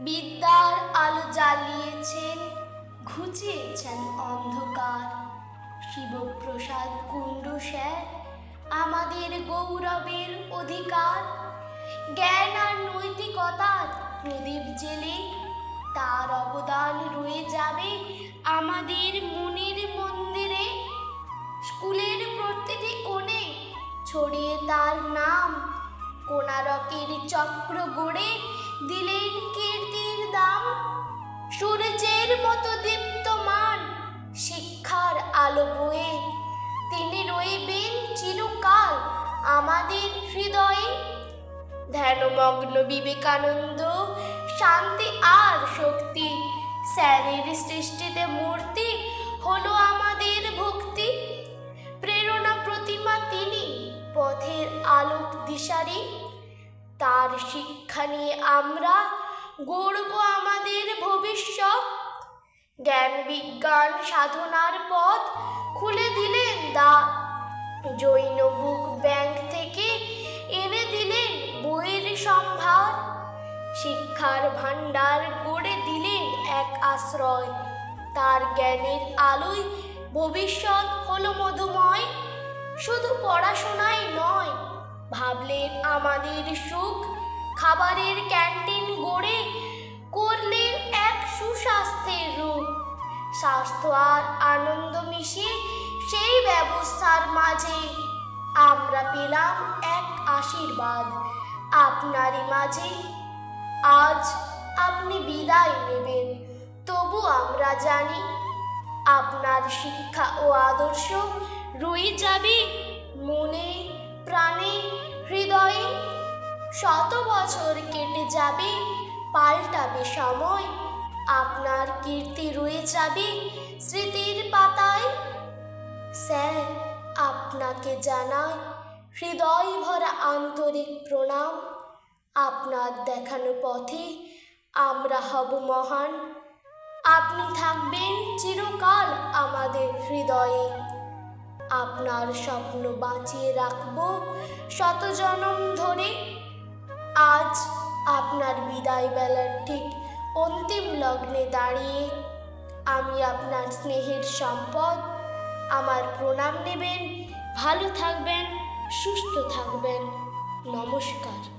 বিদ্যার আলো জ্বালিয়েছেন, ঘুচিয়েছেন অন্ধকার। শিবপ্রসাদ কুণ্ডু স্যার আমাদের গৌরবের অধিকার। জ্ঞান আর নৈতিকতার প্রদীপ জেলে তার অবদান রয়ে যাবে আমাদের মনের মন্দিরে। স্কুলের প্রতিটি কোণে ছড়িয়ে তার নাম, কোণারকের চক্র গড়ে দিলেন কীর্তির দাম। সূর্যের মতো দীপ্তমান শিক্ষার আলো বয়ে তিনি রইবেন চিরকাল আমাদের হৃদয়ে। ধ্যানমগ্ন বিবেকানন্দ, শান্তি আর শক্তি, স্যারের সৃষ্টিতে মূর্তি হলো আমাদের ভক্তি। প্রেরণা প্রতিমা তিনি, পথের আলোক দিশারি। তার শিক্ষা নিয়ে আমরা গড়ব আমাদের ভবিষ্যৎ। জ্ঞান বিজ্ঞান সাধনার পথ খুলে দিলেন দ্বার। জৈন বুক ব্যাংক থেকে এনে দিলেন বইয়ের সম্ভার। শিক্ষার ভাণ্ডার গড়ে দিলেন এক আশ্রয়। তার জ্ঞানের আলোয় ভবিষ্যৎ হলো মধুময়। শুধু পড়াশোনাই নয়, ভাবলেন আমাদের সুখ। খাবারের ক্যান্টিন গড়ে করলেন এক সুস্বাস্থ্যের রূপ। স্বাস্থ্য আর আনন্দ মিশে সেই ব্যবস্থার মাঝে আমরা পেলাম এক আশীর্বাদ আপনারই মাঝে। আজ আপনি বিদায় নেবেন, তবু আমরা জানি আপনার শিক্ষা ও আদর্শ রয়ে যাবে মনে, প্রাণে, হৃদয়ে। শত বছর কেটে যাবে, পাল্টাবে সময়, আপনার কীর্তি রয়ে যাবে স্মৃতির পাতায়। স্যার, আপনাকে জানাই হৃদয় ভরা আন্তরিক প্রণাম। আপনার দেখানো পথে আমরা হব মহান। আপনি থাকবেন চিরকাল আমাদের হৃদয়ে। আপনার স্বপ্ন বাঁচিয়ে রাখব শত জনম ধরে। আজ আপনার বিদায় বেলার ঠিক অন্তিম লগ্নে দাঁড়িয়ে আমি আপনার স্নেহের সম্পদ। আমার প্রণাম নেবেন, ভালো থাকবেন, সুস্থ থাকবেন। নমস্কার।